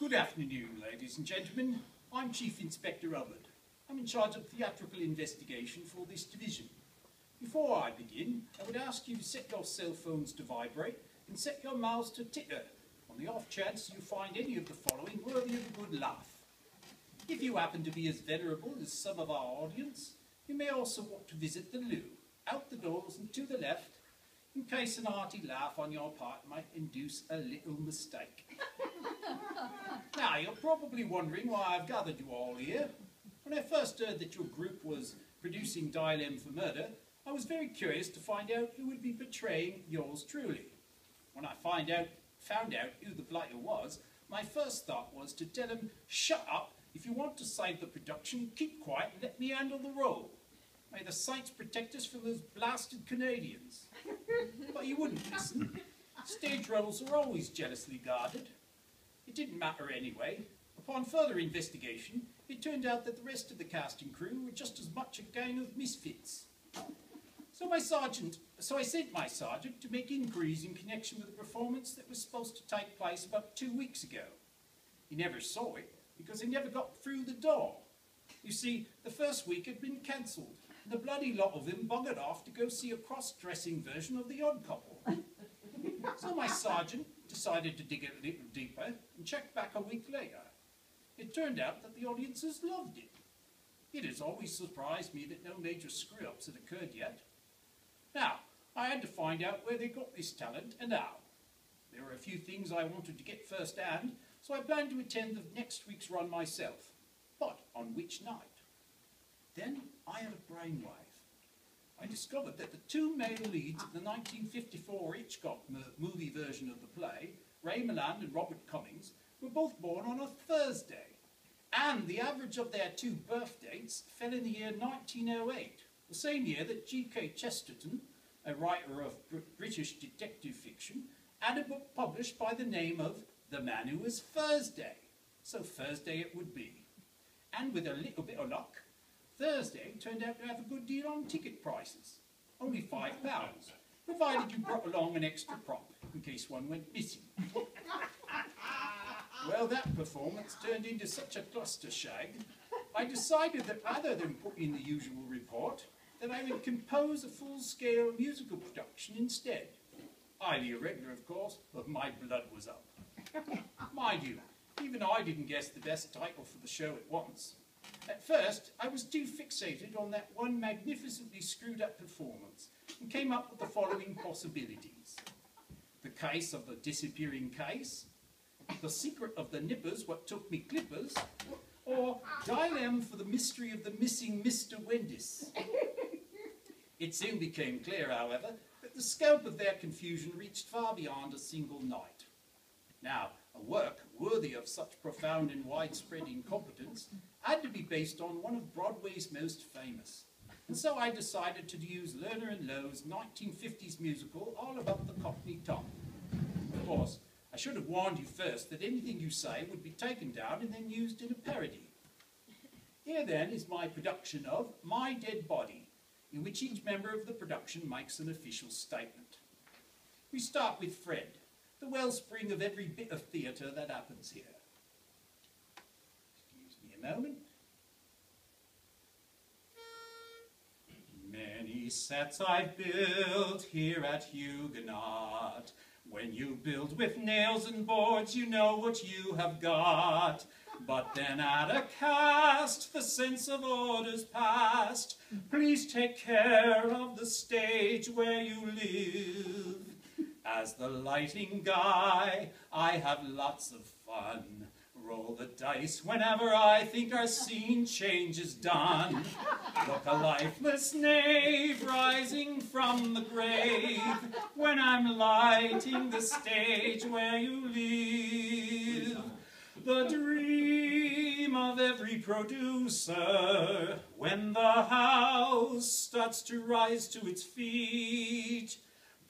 Good afternoon, ladies and gentlemen. I'm Chief Inspector Hubbard. I'm in charge of theatrical investigation for this division. Before I begin, I would ask you to set your cell phones to vibrate and set your mouths to titter on the off chance you find any of the following worthy of a good laugh. If you happen to be as venerable as some of our audience, you may also want to visit the loo, out the doors and to the left, in case an hearty laugh on your part might induce a little mistake. Now, you're probably wondering why I've gathered you all here. When I first heard that your group was producing Dial M for Murder, I was very curious to find out who would be portraying yours truly. When I found out who the blighter was, my first thought was to tell him, "Shut up, if you want to save the production, keep quiet and let me handle the role. May the saints protect us from those blasted Canadians." But he wouldn't listen. Stage roles are always jealously guarded. It didn't matter anyway. Upon further investigation, it turned out that the rest of the casting crew were just as much a gang of misfits. So I sent my sergeant to make inquiries in connection with a performance that was supposed to take place about 2 weeks ago. He never saw it because he never got through the door. You see, the first week had been cancelled, and the bloody lot of them buggered off to go see a cross-dressing version of The Odd Couple. So my sergeant decided to dig a little deeper and check back a week later. It turned out that the audiences loved it. It has always surprised me that no major screw-ups had occurred yet. Now, I had to find out where they got this talent and how. There were a few things I wanted to get first-hand, so I planned to attend the next week's run myself. But on which night? Then I had a brainwave. I discovered that the two male leads of the 1954 Hitchcock movie version of the play, Ray Milland and Robert Cummings, were both born on a Thursday. And the average of their two birth dates fell in the year 1908, the same year that G.K. Chesterton, a writer of British detective fiction, had a book published by the name of The Man Who Was Thursday. So Thursday it would be. And with a little bit of luck, Thursday turned out to have a good deal on ticket prices. Only £5, provided you brought along an extra prop, in case one went missing. Well, that performance turned into such a cluster shag, I decided that rather than put in the usual report, that I would compose a full-scale musical production instead. Highly irregular, of course, but my blood was up. Mind you, even I didn't guess the best title for the show at once. At first, I was too fixated on that one magnificently screwed-up performance and came up with the following possibilities. The Case of the Disappearing Case, The Secret of the Nippers What Took Me Clippers, or Dial M for the Mystery of the Missing Mr. Wendis. It soon became clear, however, that the scope of their confusion reached far beyond a single night. Now, a work worthy of such profound and widespread incompetence had to be based on one of Broadway's most famous. And so I decided to use Lerner and Lowe's 1950s musical All About the Cockney Tom. Of course, I should have warned you first that anything you say would be taken down and then used in a parody. Here then is my production of My Dead Body, in which each member of the production makes an official statement. We start with Fred, the wellspring of every bit of theatre that happens here. Excuse me a moment. Many sets I've built here at Huguenot. When you build with nails and boards, you know what you have got. But then at a cast, the sense of order's past. Please take care of the stage where you live. As the lighting guy, I have lots of fun. Roll the dice whenever I think our scene change is done. Look a lifeless knave rising from the grave when I'm lighting the stage where you live. The dream of every producer when the house starts to rise to its feet.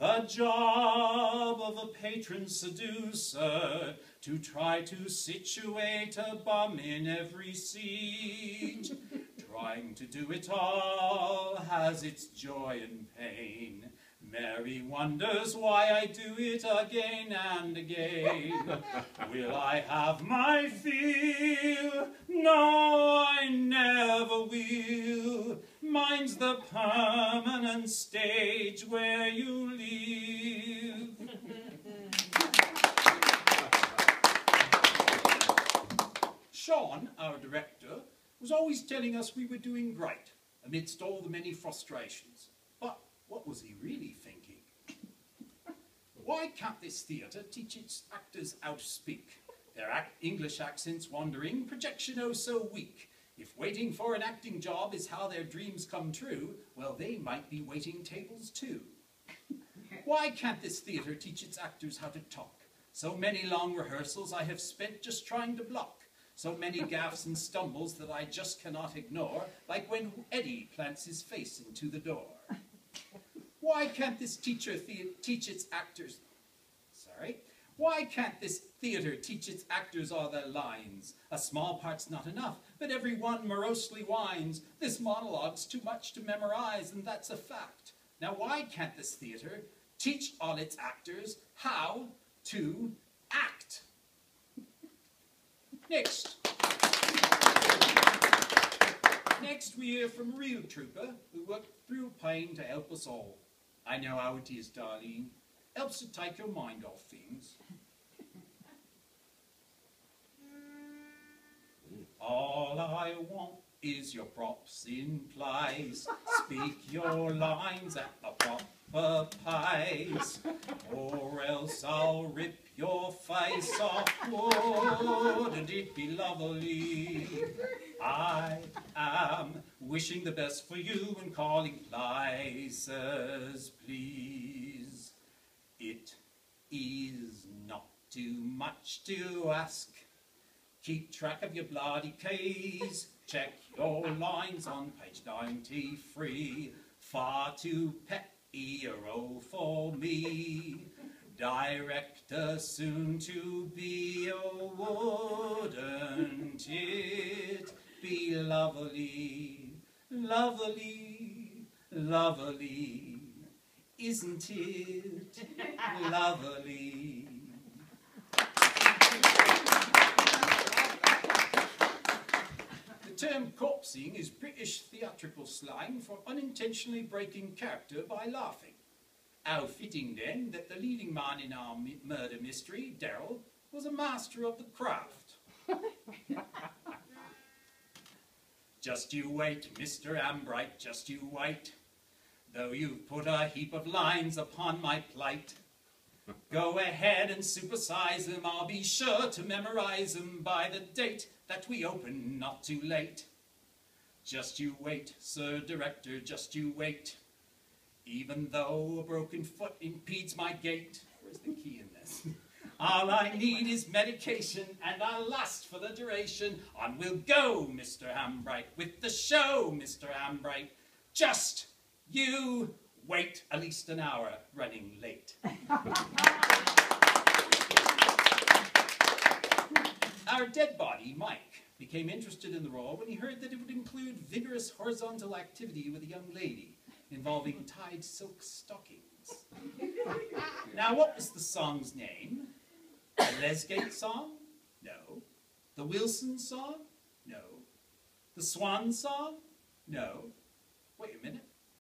The job of a patron seducer to try to situate a bum in every seat. Trying to do it all has its joy and pain. Mary wonders why I do it again and again. Will I have my fill? No, I never will. Mine's the permanent stage where you live. Sean, our director, was always telling us we were doing great amidst all the many frustrations. But what was he really thinking? Why can't this theatre teach its actors how to speak? Their English accents wandering, projection oh so weak. If waiting for an acting job is how their dreams come true, well, they might be waiting tables too. Why can't this theatre teach its actors how to talk? So many long rehearsals I have spent just trying to block. So many gaffes and stumbles that I just cannot ignore, like when Eddie plants his face into the door. Why can't this teach its actors... Why can't this theatre teach its actors all their lines? A small part's not enough, but every one morosely whines. This monologue's too much to memorize, and that's a fact. Now why can't this theatre teach all its actors how to act? Next we hear from a real trooper who worked through pain to help us all. I know how it is, darling. Helps to take your mind off things. All I want is your props in place. Speak your lines at the proper pace, or else I'll rip your face off. Wouldn't it be lovely? I am wishing the best for you and calling places, please. It is not too much to ask. Keep track of your bloody keys. Check your lines on page 93. Far too petty a role for me. Director soon to be, oh, wouldn't it be lovely, lovely, lovely, isn't it lovely? The term corpsing is British theatrical slang for unintentionally breaking character by laughing. How fitting then that the leading man in our murder mystery, Darryl, was a master of the craft. Just you wait, Mr. Ambright, just you wait. Though you've put a heap of lines upon my plate, go ahead and supersize them. I'll be sure to memorize them by the date that we open, not too late. Just you wait, Sir Director, just you wait. Even though a broken foot impedes my gait. Where's the key in this? All I need is medication, and I'll last for the duration. On we'll go, Mr. Ambright, with the show, Mr. Ambright. Just you wait, at least an hour running late. Our dead body, Mike, became interested in the role when he heard that it would include vigorous horizontal activity with a young lady involving tied silk stockings. Now, what was the song's name? The Lesgate song? No. The Wilson song? No. The Swan song? No. Wait a minute.